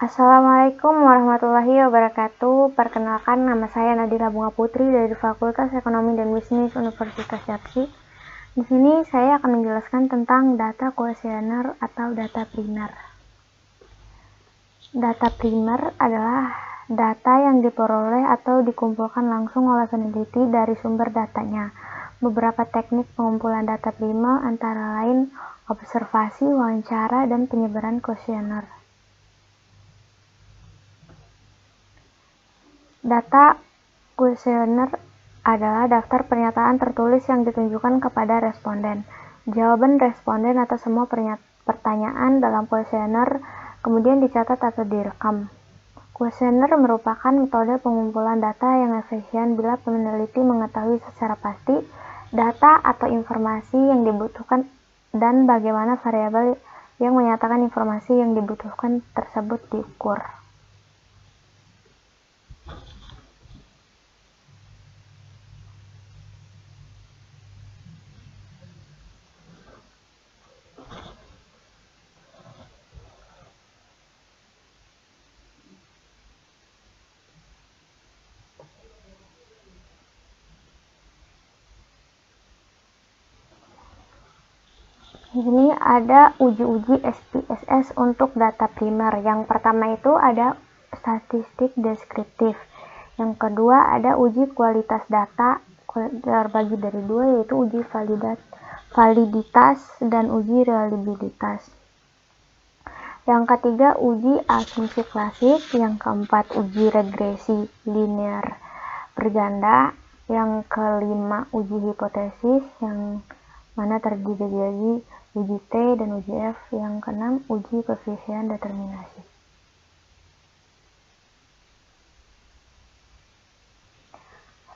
Assalamualaikum warahmatullahi wabarakatuh. Perkenalkan, nama saya Nadira Bunga Putri dari Fakultas Ekonomi dan Bisnis Universitas Japsi. Di sini saya akan menjelaskan tentang data kuesioner atau data primer. Data primer adalah data yang diperoleh atau dikumpulkan langsung oleh peneliti dari sumber datanya. Beberapa teknik pengumpulan data primer antara lain observasi, wawancara, dan penyebaran kuesioner. Data kuesioner adalah daftar pernyataan tertulis yang ditunjukkan kepada responden. Jawaban responden atas semua pertanyaan dalam kuesioner kemudian dicatat atau direkam. Kuesioner merupakan metode pengumpulan data yang efisien bila peneliti mengetahui secara pasti data atau informasi yang dibutuhkan dan bagaimana variabel yang menyatakan informasi yang dibutuhkan tersebut diukur. Di sini ada uji-uji SPSS untuk data primer. Yang pertama itu ada statistik deskriptif. Yang kedua ada uji kualitas data, terbagi dari dua, yaitu uji validitas dan uji reliabilitas. Yang ketiga uji asumsi klasik. Yang keempat uji regresi linear berganda. Yang kelima uji hipotesis, yang mana terdiri dari uji T dan uji F. Yang keenam uji koefisien determinasi.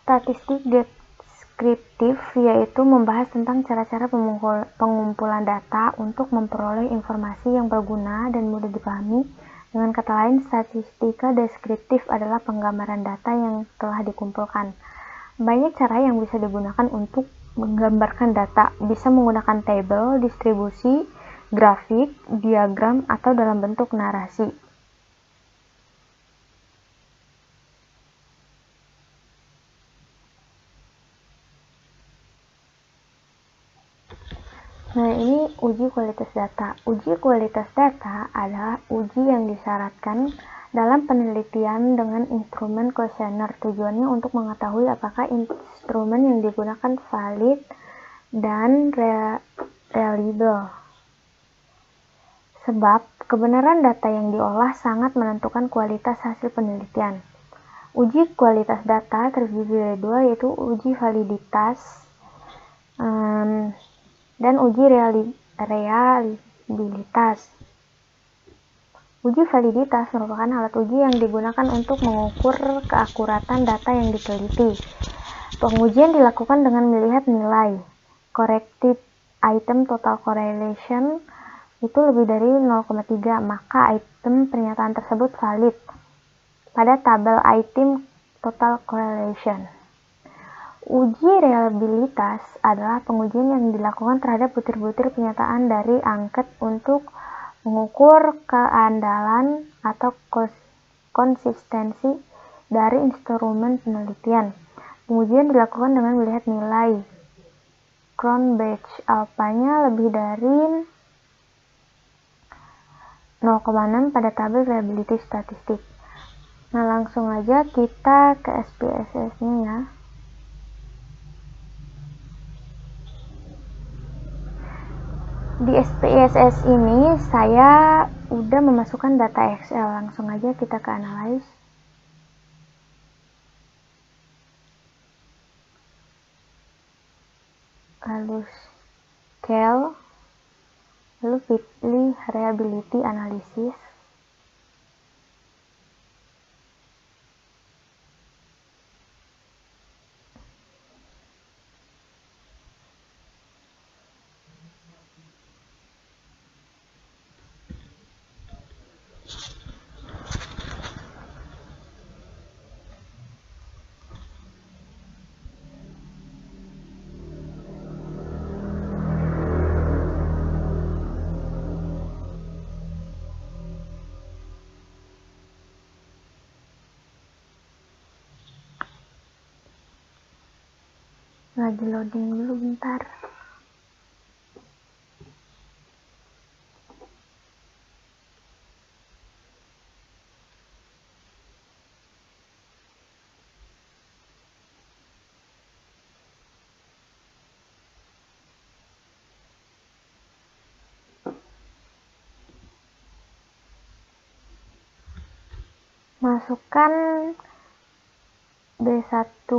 Statistik deskriptif yaitu membahas tentang cara-cara pengumpulan data untuk memperoleh informasi yang berguna dan mudah dipahami. Dengan kata lain, statistika deskriptif adalah penggambaran data yang telah dikumpulkan. Banyak cara yang bisa digunakan untuk menggambarkan data, bisa menggunakan tabel, distribusi, grafik, diagram, atau dalam bentuk narasi. Nah, ini uji kualitas data. Uji kualitas data adalah uji yang disyaratkan dalam penelitian dengan instrumen kuesioner. Tujuannya untuk mengetahui apakah instrumen yang digunakan valid dan reliable. Sebab kebenaran data yang diolah sangat menentukan kualitas hasil penelitian. Uji kualitas data terdiri dari dua, yaitu uji validitas dan uji reliabilitas. Uji validitas merupakan alat uji yang digunakan untuk mengukur keakuratan data yang diteliti. Pengujian dilakukan dengan melihat nilai corrected item total correlation itu lebih dari 0,3, maka item pernyataan tersebut valid pada tabel item total correlation. Uji reliabilitas adalah pengujian yang dilakukan terhadap butir-butir pernyataan dari angket untuk mengukur keandalan atau konsistensi dari instrumen penelitian. Pengujian dilakukan dengan melihat nilai Cronbach alpha-nya lebih dari 0,6 pada tabel reliability statistik. Nah, langsung aja kita ke SPSS-nya ya. Di SPSS ini saya udah memasukkan data Excel. Langsung aja kita ke analyze. Lalu scale, lalu pilih reliability analysis. Lagi loading dulu bentar. Masukkan B1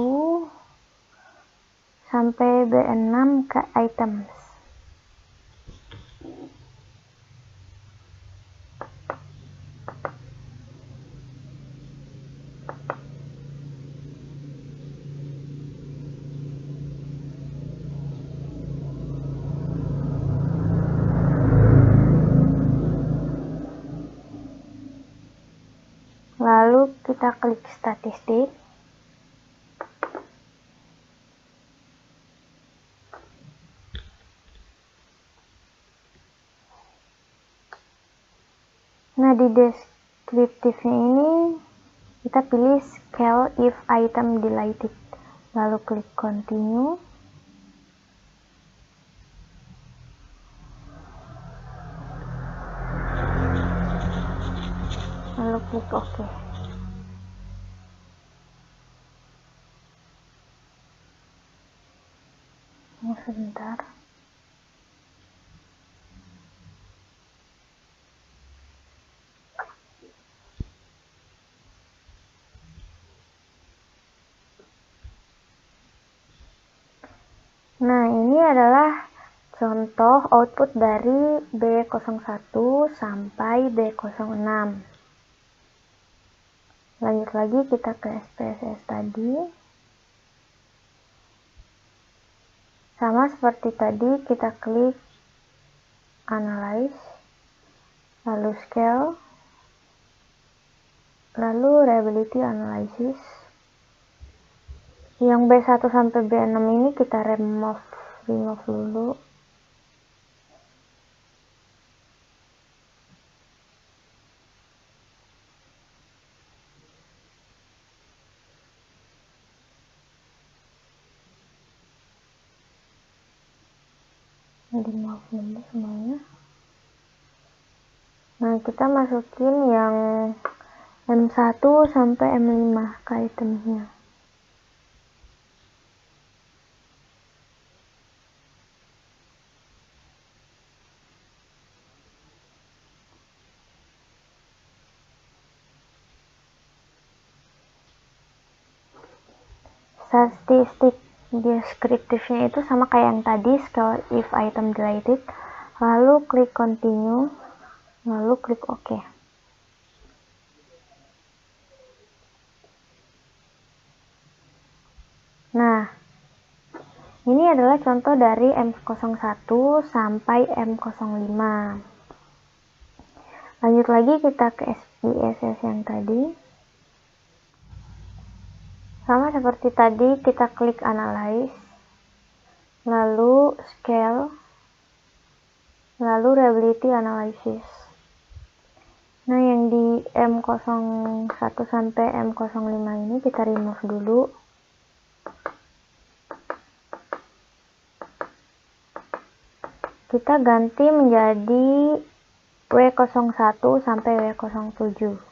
sampai B6 ke items. Lalu kita klik statistik. Nah, di deskriptifnya ini kita pilih scale if item deleted. Lalu klik continue. Lalu klik OK. Ini sebentar. Nah, ini adalah contoh output dari B01 sampai B06. Lanjut lagi kita ke SPSS tadi. Sama seperti tadi, kita klik Analyze, lalu Scale, lalu Reliability Analysis. Yang B1 sampai B6 ini kita remove dulu. Remove dulu semuanya. Nah, kita masukin yang M1 sampai M5 ke itemnya. Statistik deskriptifnya itu sama kayak yang tadi, scale if item deleted, lalu klik continue, lalu klik OK. Nah, ini adalah contoh dari M01 sampai M05. Lanjut lagi kita ke SPSS yang tadi. Sama seperti tadi, kita klik Analyze, lalu Scale, lalu Reliability Analysis. Nah, yang di M01 sampai M05 ini kita remove dulu. Kita ganti menjadi W01 sampai W07.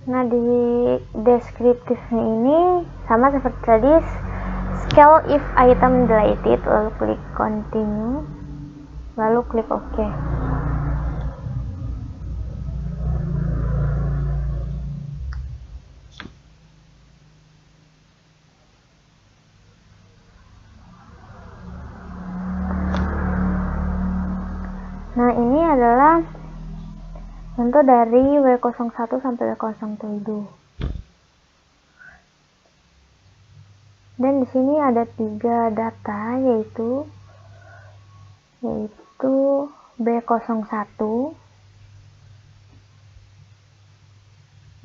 Nah, di deskriptifnya ini sama seperti tadi, scale if item deleted, lalu klik continue, lalu klik OK. Nah, ini adalah contoh dari W01 sampai W07. Dan di sini ada 3 data, yaitu B01,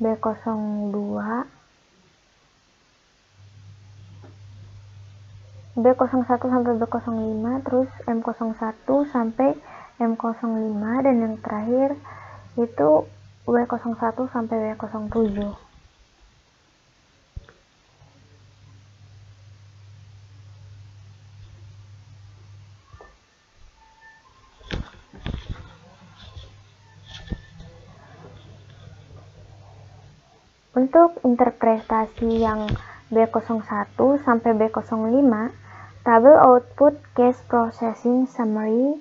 B02, B01 sampai B05, terus M01 sampai M05, dan yang terakhir itu W01 sampai W07. Untuk interpretasi yang B01 sampai B05, tabel output case processing summary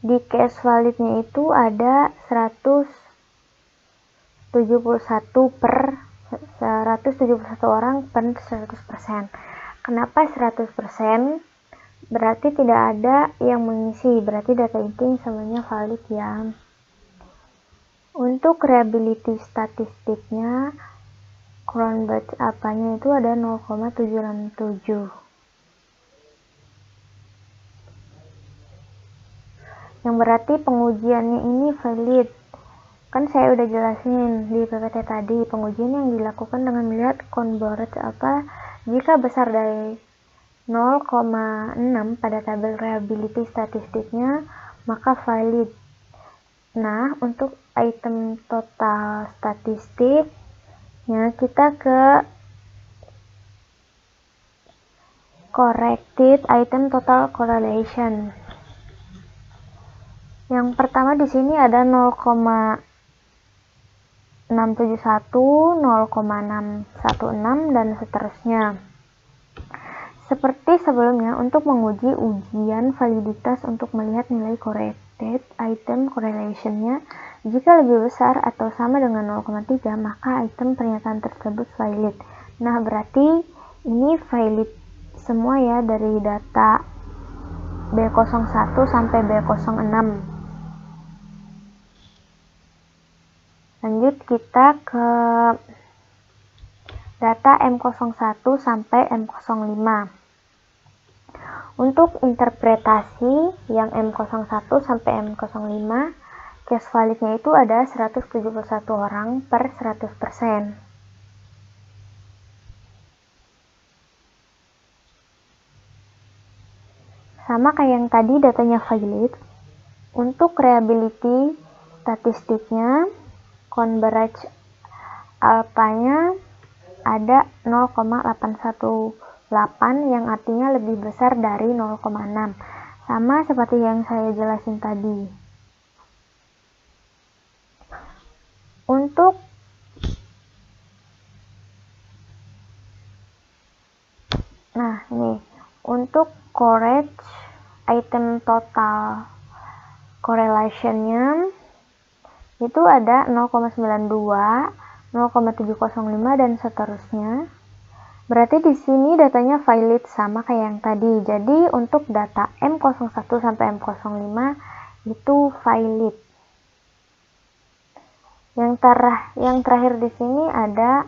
di case validnya itu ada 171 orang per 100%. Kenapa 100%? Berarti tidak ada yang mengisi, berarti data itu semuanya valid ya. Untuk reliability statistiknya, Cron batch apanya itu ada 0,767. Yang berarti pengujiannya ini valid. Kan saya udah jelasin di PPT tadi, pengujian yang dilakukan dengan melihat converge apa jika besar dari 0,6 pada tabel reliability statistiknya, maka valid. Nah, untuk item total statistiknya kita ke corrected item total correlation. Yang pertama di sini ada 0,671, 0,616 dan seterusnya. Seperti sebelumnya, untuk menguji ujian validitas untuk melihat nilai corrected item correlation-nya, jika lebih besar atau sama dengan 0,3, maka item pernyataan tersebut valid. Nah, berarti ini valid semua ya dari data B01 sampai B06. Lanjut kita ke data M01 sampai M05. Untuk interpretasi yang M01 sampai M05, case validnya itu ada 171 orang per 100%. Sama kayak yang tadi datanya valid. Untuk reliability statistiknya, converge alpanya ada 0,818 yang artinya lebih besar dari 0,6. Sama seperti yang saya jelasin tadi. Untuk untuk correct item total correlation-nya itu ada 0,92, 0,705 dan seterusnya. Berarti di sini datanya valid sama kayak yang tadi. Jadi untuk data M01 sampai M05 itu valid. Yang terakhir di sini ada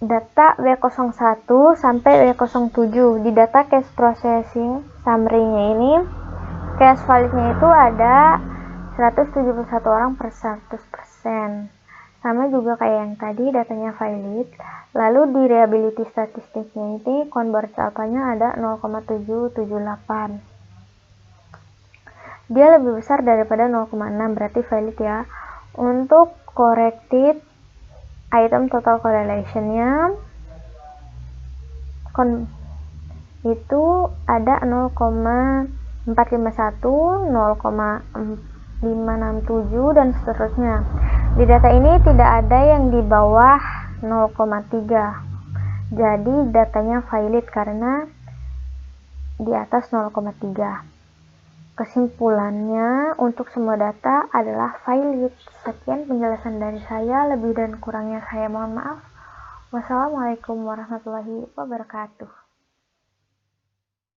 data W01 sampai W07. Di data case processing summary-nya ini, case validnya itu ada 171 orang per 100%. Sama juga kayak yang tadi, datanya valid. Lalu di reliability statistiknya ini, converge alpha-nya ada 0,778. Dia lebih besar daripada 0,6, berarti valid ya. Untuk corrected item total correlation-nya itu ada 0,451, 0,567 dan seterusnya. Di data ini tidak ada yang di bawah 0,3. Jadi datanya valid karena di atas 0,3. Kesimpulannya, untuk semua data adalah valid. Sekian penjelasan dari saya, lebih dan kurangnya saya mohon maaf. Wassalamualaikum warahmatullahi wabarakatuh.